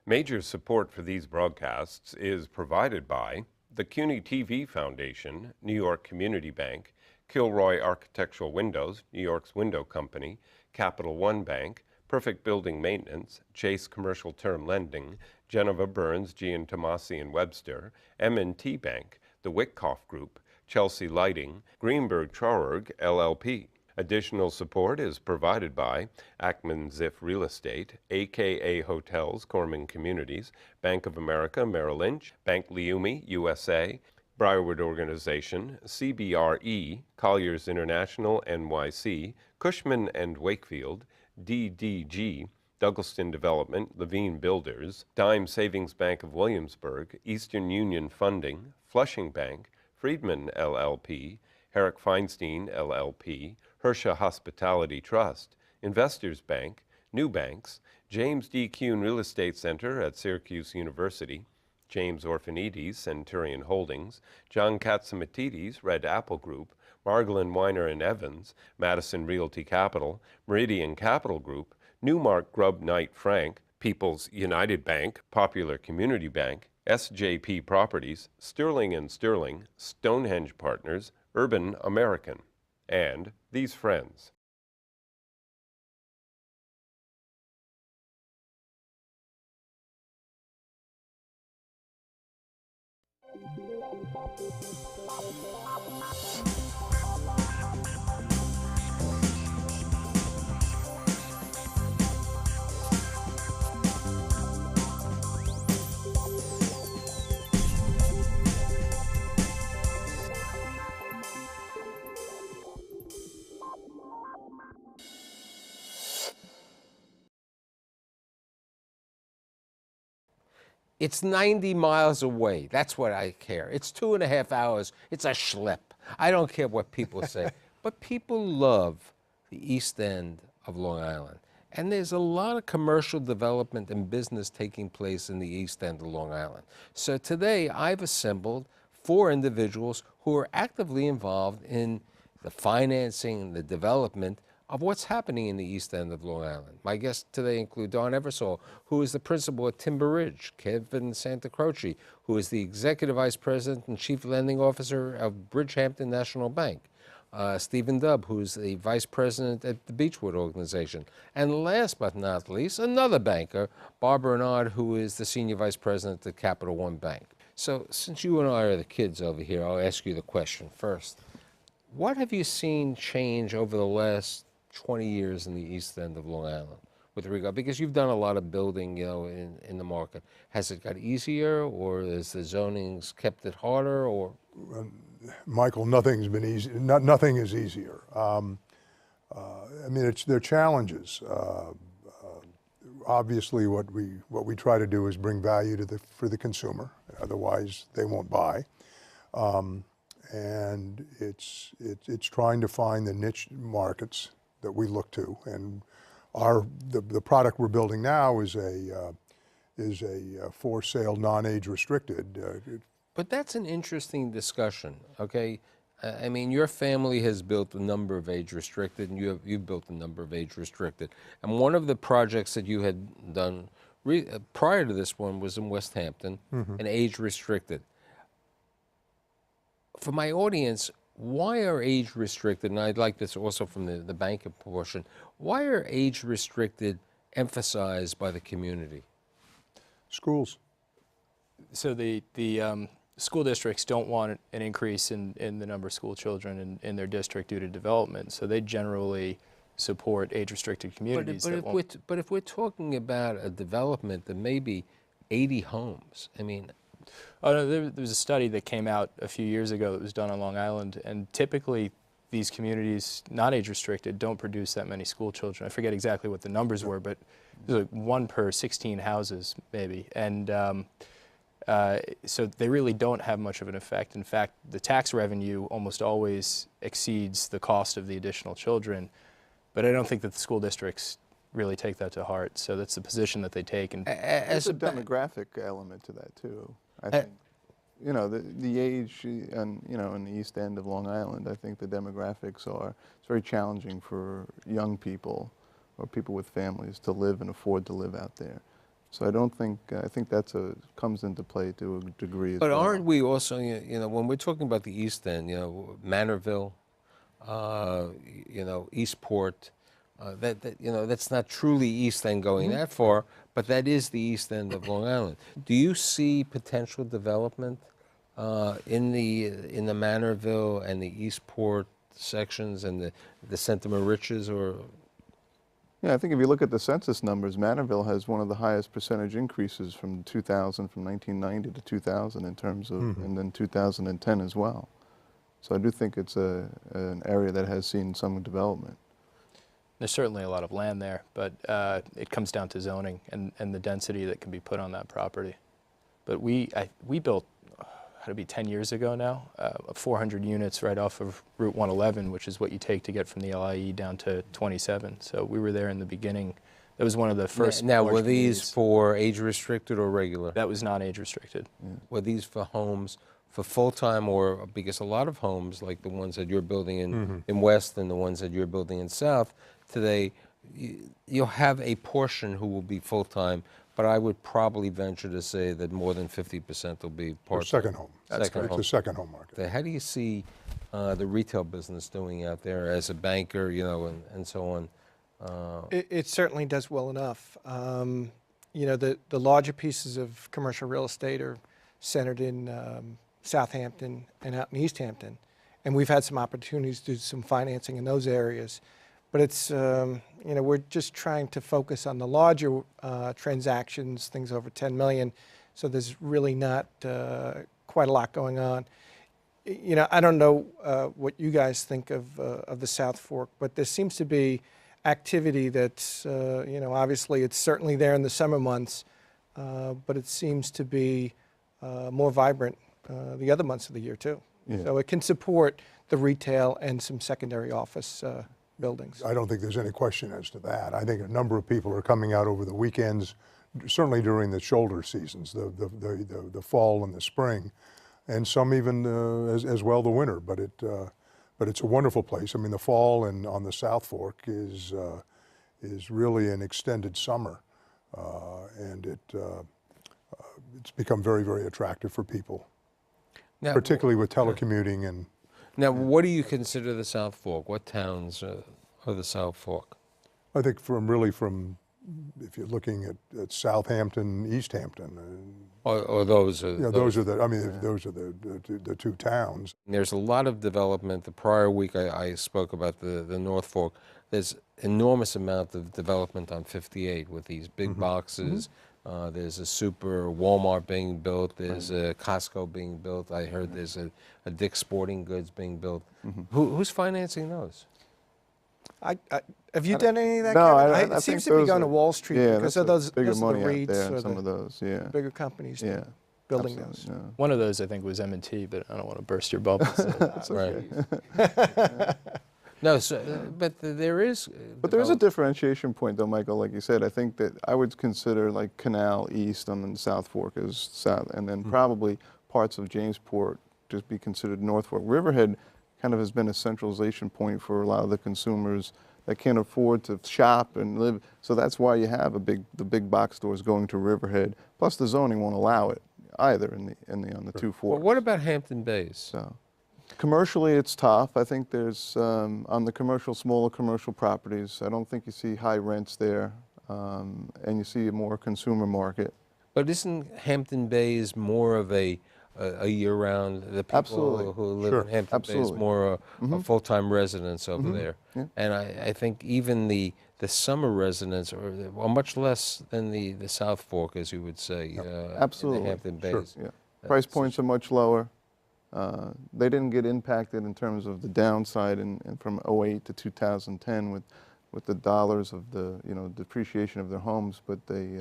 Major support for these broadcasts is provided by the CUNY TV Foundation, New York Community Bank, Kilroy Architectural Windows, New York's window company, Capital One Bank, Perfect Building Maintenance, Chase Commercial Term Lending, Geneva Burns, Tomasi and Webster, M&T Bank, the Wyckoff Group, Chelsea Lighting, Greenberg Traurig, LLP. Additional support is provided by Ackman Ziff Real Estate, AKA Hotels, Corman Communities, Bank of America, Merrill Lynch, Bank Leumi, USA, Briarwood Organization, CBRE, Colliers International, NYC, Cushman & Wakefield, DDG, Douglaston Development, Levine Builders, Dime Savings Bank of Williamsburg, Eastern Union Funding, Flushing Bank, Friedman LLP, Herrick Feinstein LLP, Hersha Hospitality Trust, Investors Bank, New Banks, James D. Kuhn Real Estate Center at Syracuse University, James Orphanides, Centurion Holdings, John Katzimatidis, Red Apple Group, Margolin Weiner and Evans, Madison Realty Capital, Meridian Capital Group, Newmark Grubb Knight Frank, People's United Bank, Popular Community Bank, SJP Properties, Sterling & Sterling, Stonehenge Partners, Urban American, and these friends. It's 90 miles away. That's what I care. It's 2.5 hours. It's a schlep. I don't care what people say. But people love the East End of Long Island. And there's a lot of commercial development and business taking place in the East End of Long Island. So today I've assembled 4 individuals who are actively involved in the financing and the development of what's happening in the East End of Long Island. My guests today include Don Eversole, who is the principal at Timber Ridge, Kevin Santacroce, who is the Executive Vice President and Chief Lending Officer of Bridgehampton National Bank, Stephen Dubb, who is the Vice President at the Beechwood Organization, and last but not least, another banker, Bob Bernard, who is the Senior Vice President at Capital One Bank. So since you and I are the kids over here, I'll ask you the question first. What have you seen change over the last 20 years in the East End of Long Island with regard, because you've done a lot of building, you know, in the market. Has it got easier, or has the zonings kept it harder, or? Michael, nothing's been easy. Nothing is easier. I mean, there are challenges. Obviously, what we try to do is bring value for the consumer. Otherwise, they won't buy. And it's trying to find the niche markets that we look to, and the product we're building now is a for sale, non-age restricted. But that's an interesting discussion, okay? I mean, your family has built a number of age restricted, and you've built a number of age restricted. And one of the projects that you had done prior to this one was in West Hampton, and age restricted. For my audience, why are age restricted, and I'd like this also from the banking portion, why are age restricted emphasized by the community? Schools. So the school districts don't want an increase in the number of school children in their district due to development, so they generally support age-restricted communities. But if we're talking about a development that may be 80 homes, I mean, oh, no, there was a study that came out a few years ago that was done on Long Island, and typically these communities, not age-restricted, don't produce that many school children. I forget exactly what the numbers were, but it was like 1 per 16 houses, maybe. And so they really don't have much of an effect. In fact, the tax revenue almost always exceeds the cost of the additional children, but I don't think that the school districts really take that to heart. So that's the position that they take. And there's a demographic element to that too. I think, you know, the age, and you know, in the East End of Long Island, I think the demographics it's very challenging for young people or people with families to live and afford to live out there. So I think comes into play to a degree as But well. aren't we also, when we're talking about the East End, Manorville, Eastport, that's not truly East End going that far, but that is the East End of Long Island. Do you see potential development in the Manorville and the Eastport sections and the Centre Moriches, or? Yeah, I think if you look at the census numbers, Manorville has one of the highest percentage increases from 1990 to 2000 in terms of, and then 2010 as well. So I do think it's an area that has seen some development. There's certainly a lot of land there, but it comes down to zoning and the density that can be put on that property. But we built, had to be 10 years ago now, 400 units right off of Route 111, which is what you take to get from the LIE down to 27. So we were there in the beginning. That was one of the first. Now, large were these communities. for age restricted or regular? That was not age restricted. Were these for homes for full-time, or because a lot of homes, like the ones that you're building in West and the ones that you're building in South, today, you'll have a portion who will be full-time, but I would probably venture to say that more than 50% will be Or part-time. second home. That's correct. It's a second home market. How do you see the retail business doing out there as a banker, and so on? It certainly does well enough. The larger pieces of commercial real estate are centered in Southampton and out in East Hampton, and we've had some opportunities to do some financing in those areas. But it's, we're just trying to focus on the larger transactions, things over 10 million. So there's really not quite a lot going on. I don't know what you guys think of the South Fork, but there seems to be activity that's, obviously it's certainly there in the summer months, but it seems to be more vibrant the other months of the year too. Yeah. So it can support the retail and some secondary office buildings. I don't think there's any question as to that. I think a number of people are coming out over the weekends, certainly during the shoulder seasons, the fall and the spring, and some even as well the winter. But it's a wonderful place. I mean, the fall and on the South Fork is really an extended summer, and it's become very, very attractive for people, Now, particularly with telecommuting and. Now, what do you consider the South Fork? What towns are the South Fork? I think from if you're looking at Southampton, East Hampton, Or those are those are the two towns. There's a lot of development. The prior week I spoke about the North Fork. There's enormous amount of development on 58 with these big boxes. There's a super Walmart being built. There's a Costco being built. I heard there's a Dick's Sporting Goods being built. Who's financing those? Have you done any of that, No, Kevin? I It seems think to be those going to are- Wall Street Yeah, because that's of those bigger are the money out REITs there, or some the of those, yeah. bigger companies Yeah. building Absolutely, those. yeah. One of those I think was M&T, but I don't want to burst your bubble. Right. No, but there is. But there is a differentiation point, though, Michael. Like you said, I think that I would consider like Canal East on the South Fork as south, and then probably parts of Jamesport just be considered North Fork. Riverhead kind of has been a centralization point for a lot of the consumers that can't afford to shop and live. So that's why you have the big box stores going to Riverhead. Plus, the zoning won't allow it either on the two Well, forks. what about Hampton Bays? So, commercially, it's tough. I think there's, on the smaller commercial properties, I don't think you see high rents there, and you see a more consumer market. But isn't Hampton Bays more of a year-round? The people Absolutely. who live Sure. in Hampton Bays Absolutely. more a full-time residents over there. Yeah. And I think even the summer residents are much less than the South Fork, as you would say, in Absolutely. the Hampton Sure. Bays. Yeah. Price points are much lower. They didn't get impacted in terms of the downside and from 08 to 2010 with the dollars of the depreciation of their homes, but they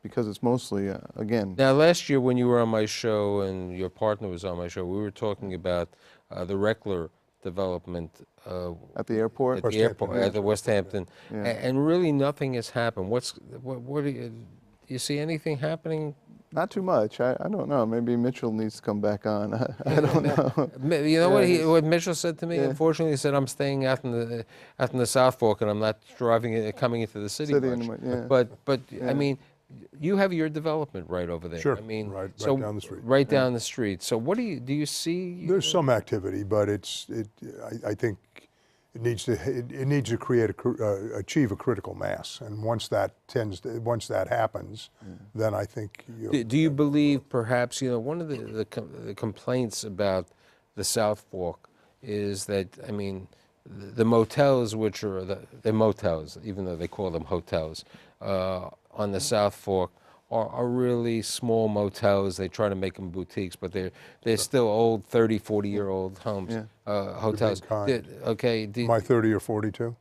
because it's mostly again. Now, last year when you were on my show and your partner was on my show, we were talking about the Reckler development At the airport? at West the airport, Hampton, at the West Hampton, Yeah. and really nothing has happened. What do you see anything happening? Not too much. I don't know. Maybe Mitchell needs to come back on. I don't know. You know Yeah, what Mitchell said to me? Yeah. Unfortunately, he said, I'm staying out in the South Fork and I'm not coming into the city City much. anymore, yeah. But I Yeah. mean, You have your development right over there. Sure, I mean, right so down the street. Right down the street. So what do you see? There's some activity, but I think it needs to achieve a critical mass, and once that happens, then I think Do you believe perhaps, one of the complaints about the South Fork is that, I mean, the motels, which are the motels, even though they call them hotels, on the South Fork are really small motels. They try to make them boutiques, but they're still old 30, 40-year-old homes, hotels. Okay. My 30 or 42.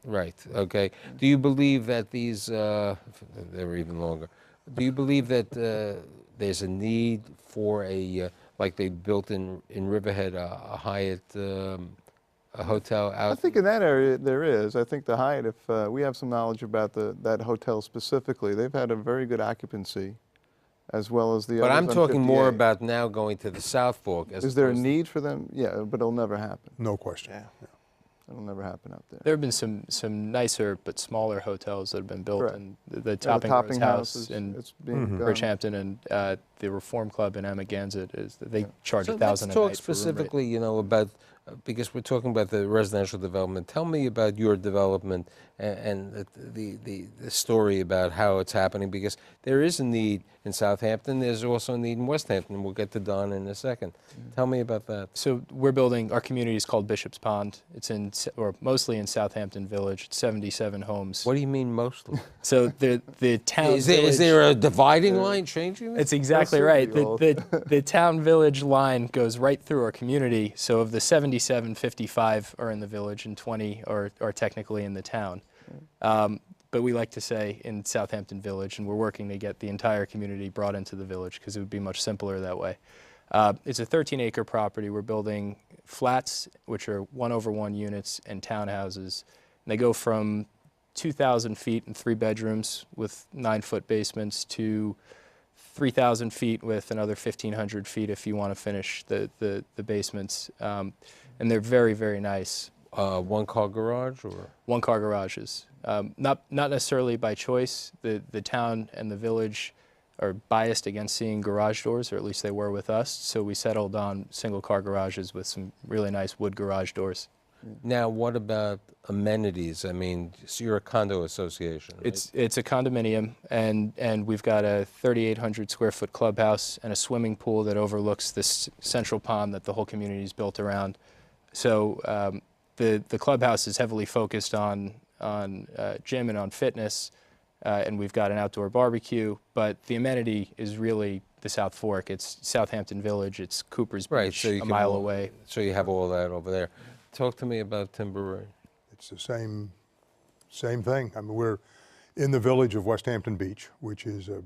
Right. Okay. Do you believe that these, they're even longer, do you believe that there's a need for like they built in Riverhead, a Hyatt, a hotel out? I think in that area there is. I think the Hyatt, if we have some knowledge about that hotel specifically, they've had a very good occupancy, as well as the But others I'm on talking more 58. about now going to the South Fork. Is there a need for them? Yeah, but it'll never happen. No question. Yeah. It'll never happen out there. There have been some nicer but smaller hotels that have been built, Correct. and the Topping House is in it's being done. Bridgehampton and the Reform Club in Amagansett they charge So $1,000 a night let's talk for room rate. specifically, about, because we're talking about the residential development. Tell me about your development and the story about how it's happening, because there is a need in Southampton. There's also a need in West Hampton. We'll get to Don in a second. Tell me about that. So we're building, our community is called Bishop's Pond. It's mostly in Southampton Village. It's 77 homes. What do you mean mostly? So the town Is village, there a dividing line changing this? It's exactly That's right. certainly The town village line goes right through our community. So of the 77, 55 are in the village and 20 are technically in the town. But we like to say in Southampton Village, and we're working to get the entire community brought into the village because it would be much simpler that way. It's a 13-acre property. We're building flats, which are 1/1 units, and townhouses. And they go from 2,000 feet and 3 bedrooms with 9-foot basements to 3,000 feet with another 1,500 feet if you want to finish the basements. And they're very, very nice. One-car garage or? One-car garages. Not necessarily by choice. The town and the village are biased against seeing garage doors, or at least they were with us. So we settled on single-car garages with some really nice wood garage doors. Now, what about amenities? I mean, so you're a condo association, right? It's a condominium, and we've got a 3,800 square foot clubhouse and a swimming pool that overlooks this central pond that the whole community is built around. So the clubhouse is heavily focused on gym and on fitness, and we've got an outdoor barbecue. But the amenity is really the South Fork. It's Southampton Village. It's Cooper's Beach, so you a can mile walk- away. So you have all that over there. Talk to me about Timber. It's the same thing. I mean, we're in the village of West Hampton Beach, which is a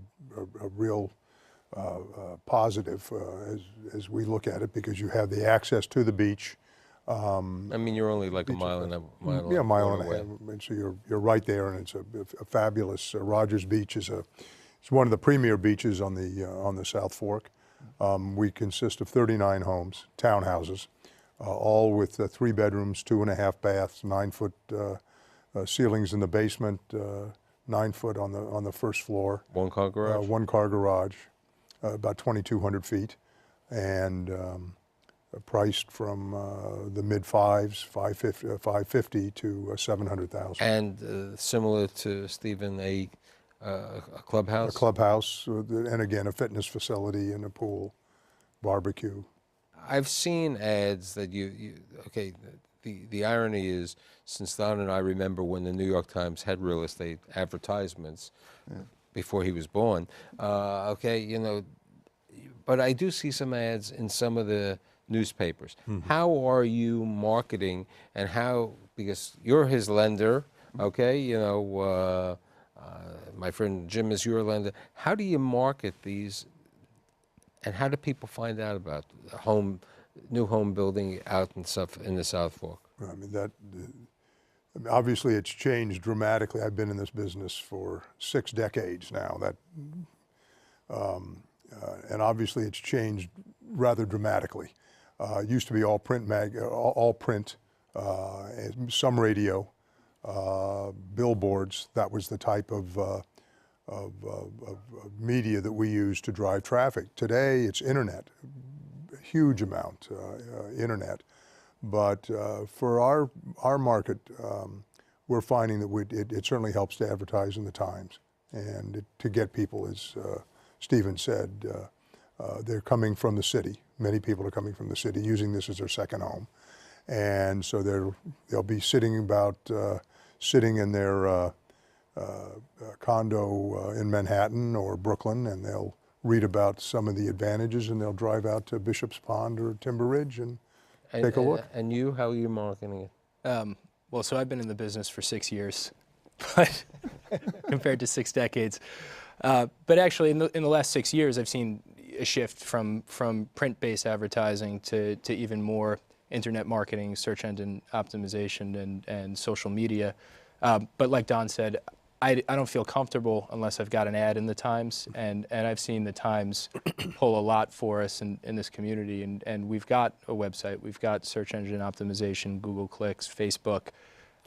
real positive as we look at it, because you have the access to the beach. I mean, you're only like a mile and a Mile and a away. half. And so you're right there, and it's a fabulous. Rogers Beach it's one of the premier beaches on the South Fork. We consist of 39 homes, townhouses, all with 3 bedrooms, 2.5 baths, 9-foot ceilings in the basement, 9-foot on the first floor. One-car garage? One-car garage, about 2,200 feet, and priced from the mid-5s, 550 to 700,000. And similar to Stephen, a clubhouse? A clubhouse, and again, a fitness facility and a pool, barbecue. I've seen ads that okay, the irony is, since Don and I remember when the New York Times had real estate advertisements before he was born, okay, but I do see some ads in some of the newspapers. Mm-hmm. How are you marketing, and how, because you're his lender, okay, my friend Jim is your lender, how do you market these? And how do people find out about new home building out and stuff in the South Fork? I mean, obviously it's changed dramatically. I've been in this business for 6 decades now. And obviously it's changed rather dramatically. It used to be all print, some radio, billboards. That was the type of media that we use to drive traffic. Today, it's internet, a huge amount, internet. But for our market, we're finding that it certainly helps to advertise in the Times and to get people, as Stephen said, they're coming from the city. Many people are coming from the city, using this as their second home. And so they'll be sitting in their condo in Manhattan or Brooklyn, and they'll read about some of the advantages, and they'll drive out to Bishop's Pond or Timber Ridge and take a look. And you, how are you marketing it? Well, so I've been in the business for 6 years, but compared to 6 decades. But actually, in the last 6 years, I've seen a shift from print-based advertising to even more internet marketing, search engine optimization, and social media. But like Don said, I don't feel comfortable unless I've got an ad in the Times, and I've seen the Times pull a lot for us in this community, and we've got a website, we've got search engine optimization, Google clicks, Facebook,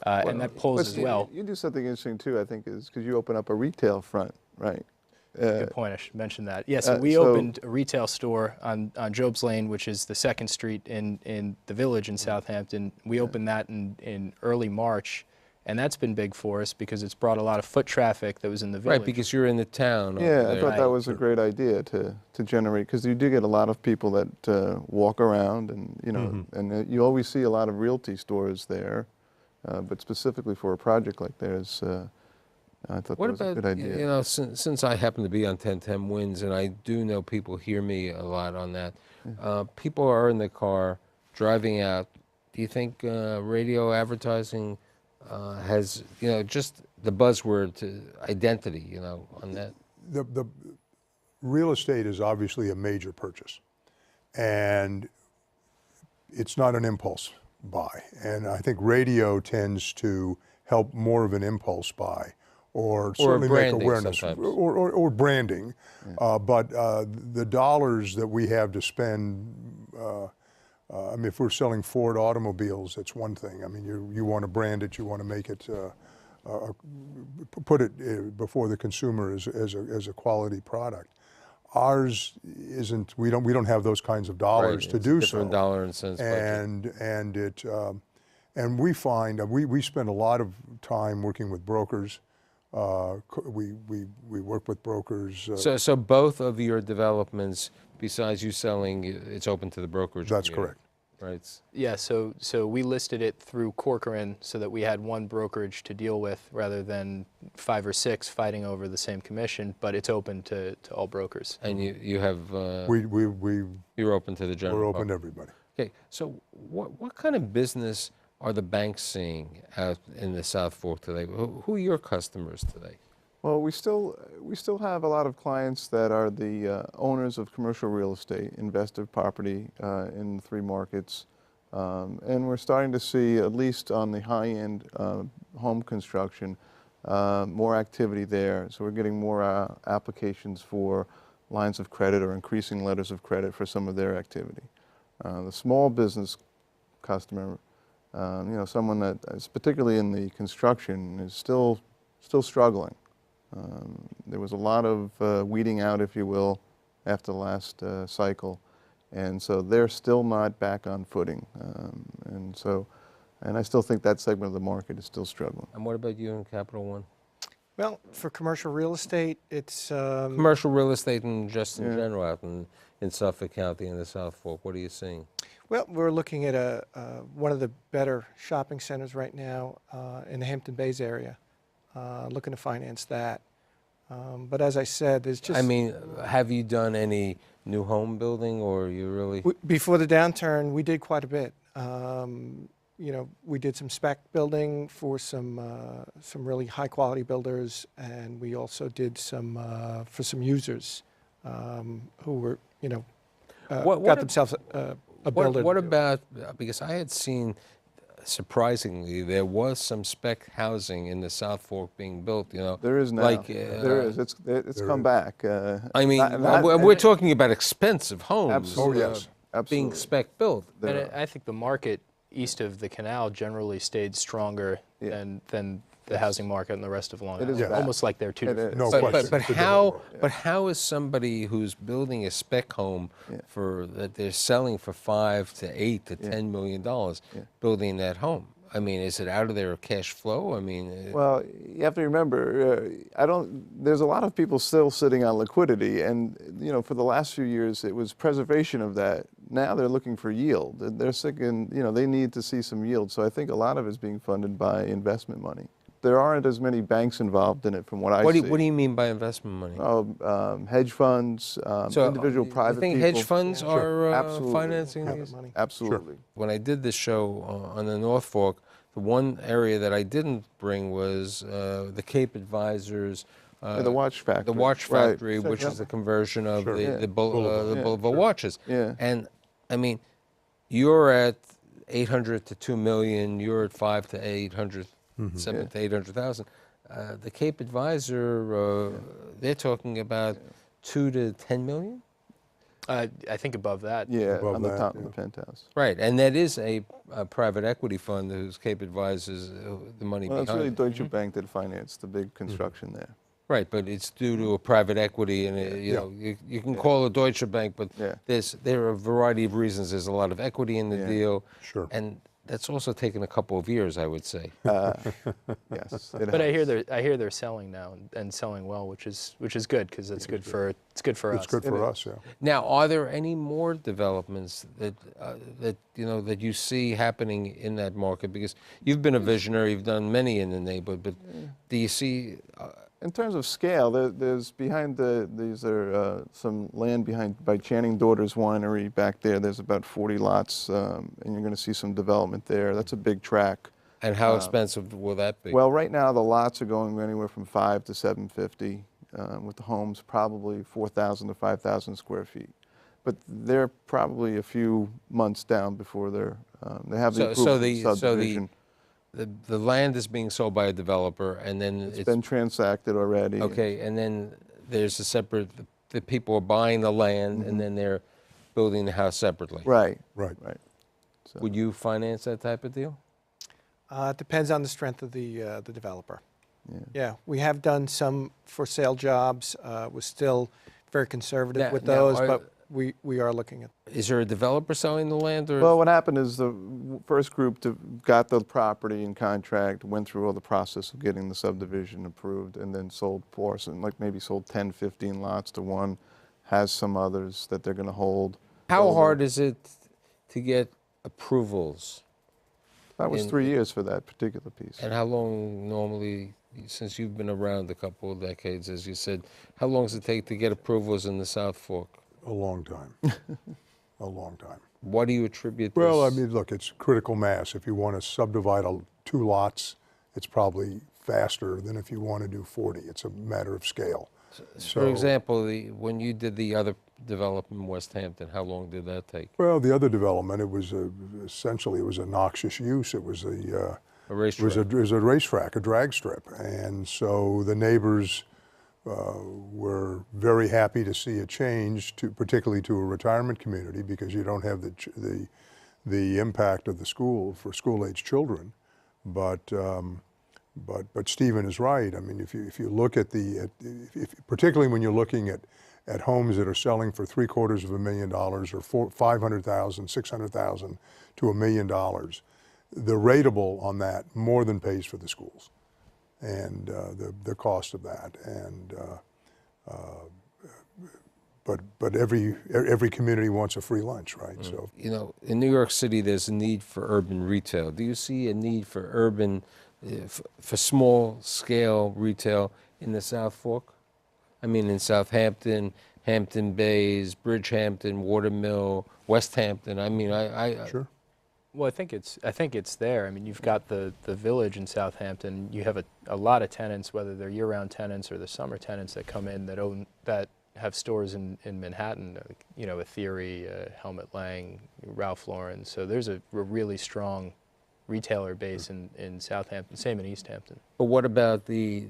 and that pulls as well. You do something interesting too, I think, is because you open up a retail front, right? Good point, I should mention that. Yeah, so we opened a retail store on Job's Lane, which is the 2nd Street in the Village in Southampton. We opened that in early March. And that's been big for us because it's brought a lot of foot traffic that was in the village. Right, because you're in the town. Yeah, I thought that was a great idea to generate, because you do get a lot of people that walk around, and and you always see a lot of realty stores there, but specifically for a project like theirs, I thought that was a good idea. You know, since I happen to be on 1010 Winds, and I do know people hear me a lot on that, people are in the car driving out. Do you think radio advertising has, just the buzzword to identity, on that? The real estate is obviously a major purchase, and it's not an impulse buy. And I think radio tends to help more of an impulse buy, or certainly make awareness, or branding. But the dollars that we have to spend, I mean, if we're selling Ford automobiles, that's one thing. I mean, you want to brand it, you want to make it, put it before the consumer as a quality product. Ours isn't. We don't have those kinds of dollars to do so. Different dollar and cents budget. And we find we spend a lot of time working with brokers. We work with brokers. So both of your developments, besides you selling, it's open to the brokerage That's community. correct. Right. Yeah, so we listed it through Corcoran so that we had one brokerage to deal with rather than 5 or 6 fighting over the same commission, but it's open to all brokers. And you have, you're open to the general We're open public. to everybody. Okay, so what kind of business are the banks seeing out in the South Fork today? Who are your customers today? Well, we still have a lot of clients that are the owners of commercial real estate, invested property in the 3 markets, and we're starting to see, at least on the high-end home construction, more activity there. So we're getting more applications for lines of credit or increasing letters of credit for some of their activity. The small business customer, someone that is particularly in the construction, is still struggling. There was a lot of weeding out, if you will, after the last cycle, and so they're still not back on footing. And I still think that segment of the market is still struggling. And what about you in Capital One? Well, for commercial real estate, it's Commercial real estate and just in general out in Suffolk County and the South Fork, what are you seeing? well, we're looking at one of the better shopping centers right now in the Hampton Bays area, looking to finance that. But as I said, there's just... I mean, have you done any new home building, or you really... Before the downturn, we did quite a bit. We did some spec building for some really high quality builders, and we also did some for some users who were, got themselves a builder. What about, because I had seen, surprisingly, there was some spec housing in the South Fork being built, There is now. There is. It's come back. I mean, we're talking about expensive homes. Absolutely. Oh, yes. Being spec built. And I think the market east of the canal generally stayed stronger than the housing market in the rest of Long It is Island. bad. Almost like they're two It different. is. No But, question. but It's a how different world. but how is somebody who's building a spec home Yeah. for that they're selling for $5 to $8 to Yeah. $10 million Yeah. building that home? I mean, is it out of their cash flow? I mean, Well, you have to remember, there's a lot of people still sitting on liquidity, and for the last few years it was preservation of that. Now they're looking for yield. They're sick and they need to see some yield. So I think a lot of it's being funded by investment money. There aren't as many banks involved in it from what I see. what do you mean by investment money? Hedge funds, individual private you think people. hedge funds Yeah. are Absolutely. financing Private these? money. Absolutely. When I did this show on the North Fork, the one area that I didn't bring was the Cape Advisors. Yeah, the watch factory. The watch Right. factory, which is the conversion of Sure. the, Yeah. the, Boulevard, the Yeah. Boulevard watches. Yeah. And I mean, you're at 800 to 2 million. You're at 5 to 800, 7 Yeah. to 800,000. The Cape Advisor, they're talking about 2 to 10 million. I think above that. Yeah, Above on the that, top of yeah. the penthouse. Right, and that is a private equity fund whose Cape Advisors the money Well, it's behind really it. Deutsche Bank that financed the big construction there. Right, but it's due to a private equity, and you can call it Deutsche Bank, but Yeah. there are a variety of reasons. There's a lot of equity in the Yeah. deal, Sure. and that's also taken a couple of years, I would say. Yes. But I hear they're selling now and selling well, which is good because it's good for us. It's good for us, yeah. Now, are there any more developments that you see happening in that market? Because you've been a visionary, you've done many in the neighborhood, but do you see? In terms of scale, there's behind these are some land by Channing Daughters Winery back there. There's about 40 lots, and you're going to see some development there. That's a big tract. And how expensive will that be? Well, right now the lots are going anywhere from 5 to 750, with the homes probably 4,000 to 5,000 square feet. But they're probably a few months down before they have the approval for subdivision. The land is being sold by a developer, and then It's been transacted already. okay, and then there's a separate. The people are buying the land, and then they're building the house separately. Right. Right. Right. So, Would you finance that type of deal? It depends on the strength of the developer. yeah. Yeah, we have done some for sale jobs. We're still very conservative Now- with now those, are- but we are looking at. Is there a developer selling the land, or Well, what happened is the first group got the property in contract, went through all the process of getting the subdivision approved, and then sold portion, like maybe sold 10, 15 lots to one, has some others that they're going to hold. how Sold hard it. is it to get approvals? That was in- 3 years for that particular piece. And how long normally, since you've been around a couple of decades, as you said, how long does it take to get approvals in the South Fork? A long time. A long time. What do you attribute this? Well, I mean, look, it's critical mass. If you want to subdivide 2 lots, it's probably faster than if you want to do 40. It's a matter of scale. For example, when you did the other development in West Hampton, how long did that take? Well, the other development, it was essentially a noxious use. It was A it racetrack. was a racetrack, a drag strip, and so the neighbors were very happy to see a change, particularly to a retirement community, because you don't have the impact of the school for school-age children. But Stephen is right. I mean, if you look at particularly when you're looking at homes that are selling for $750,000 or $500,000, $600,000 to $1 million, the rateable on that more than pays for the schools and the cost of that. And but every community wants a free lunch, right? So You know, in New York City, there's a need for urban retail. Do you see a need for urban, for small-scale retail in the South Fork? I mean, in Southampton, Hampton Bays, Bridgehampton, Watermill, West Hampton. I mean, sure. Well, I think it's there. I mean, you've got the village in Southampton. You have a lot of tenants, whether they're year-round tenants or the summer tenants that come in that have stores in Manhattan. You know, a Theory, Helmut Lang, Ralph Lauren. So there's a really strong retailer base in Southampton. Same in East Hampton. but what about the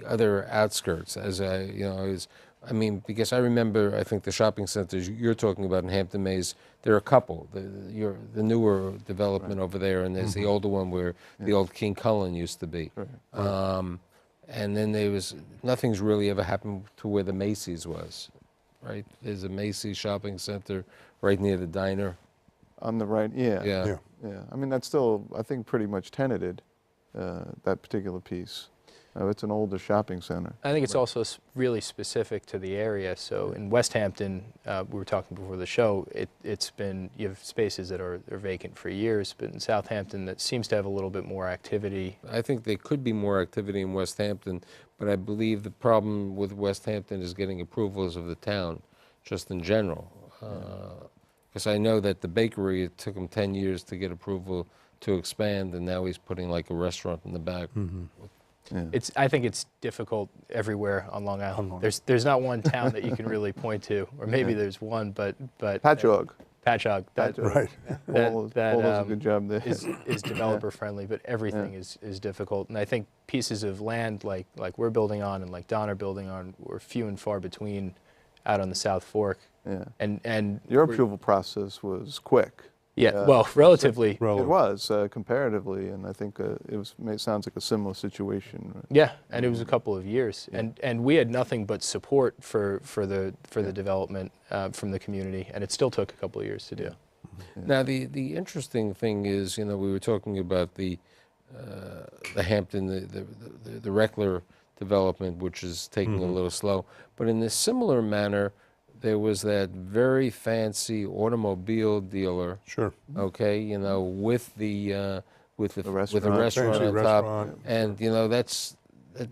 other outskirts? As I was I mean, because I remember, I think the shopping centers you're talking about in Hampton Mays, there are a couple. The newer development over there, and there's the older one where the old King Cullen used to be. And then nothing's really ever happened to where the Macy's was, right? There's a Macy's shopping center right near the diner. On the right, yeah. Yeah. Yeah. I mean, that's still, I think, pretty much tenanted, that particular piece. It's an older shopping center. I think it's also really specific to the area. So in West Hampton, we were talking before the show, it's been, you have spaces that are vacant for years, but in Southampton that seems to have a little bit more activity. I think there could be more activity in West Hampton, but I believe the problem with West Hampton is getting approvals of the town, just in general. Because I know that the bakery, it took him 10 years to get approval to expand, and now he's putting like a restaurant in the back. Yeah. I think it's difficult everywhere on Long Island. There's not one town that you can really point to, or maybe there's one, but Patchogue. Patchogue. Right. Paul does a good job there. is developer friendly, but everything is difficult. And I think pieces of land like we're building on and like Don are building on were few and far between out on the South Fork. Yeah. And Your approval process was quick. yeah, well, relatively. It was comparatively, and I think it sounds like a similar situation. Right? Yeah, and it was a couple of years, and we had nothing but support for the development from the community, and it still took a couple of years to do. Now, the interesting thing is, we were talking about the Hampton, the Reckler development, which is taking a little slow, but in a similar manner, there was that very fancy automobile dealer. Sure. Okay, with the restaurant. restaurant Fancy on restaurant, top, and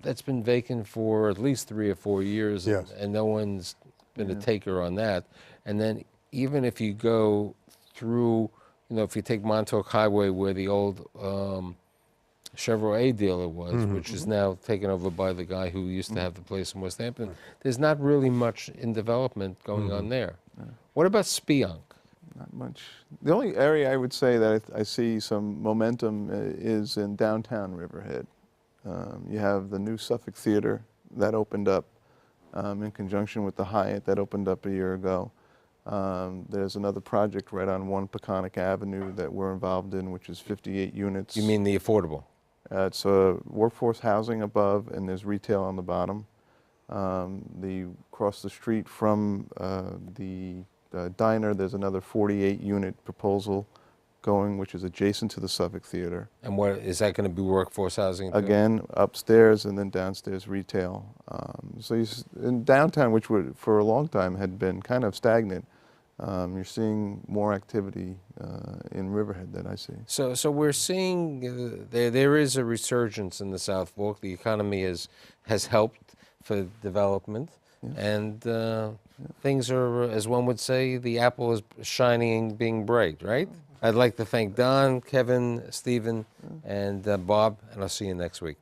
that's been vacant for at least 3 or 4 years, Yes. and no one's been a taker on that. And then even if you go through, if you take Montauk Highway where the old Chevrolet dealer was, which is now taken over by the guy who used to have the place in West Hampton, there's not really much in development going on there. What about Spionk? Not much. The only area I would say that I see some momentum is in downtown Riverhead. You have the new Suffolk Theater that opened up in conjunction with the Hyatt that opened up a year ago. There's another project right on 1 Peconic Avenue that we're involved in, which is 58 units. You mean the affordable? It's workforce housing above, and there's retail on the bottom. Across the street from the diner, there's another 48-unit proposal going, which is adjacent to the Suffolk Theater. And what is that going to be, workforce housing? Too? Again, upstairs and then downstairs retail. So in downtown, which for a long time had been kind of stagnant, you're seeing more activity in Riverhead than I see. So we're seeing there is a resurgence in the South Fork. The economy has helped for development, and things are, as one would say, the apple is shining, being bright, right? I'd like to thank Don, Kevin, Stephen, and Bob, and I'll see you next week.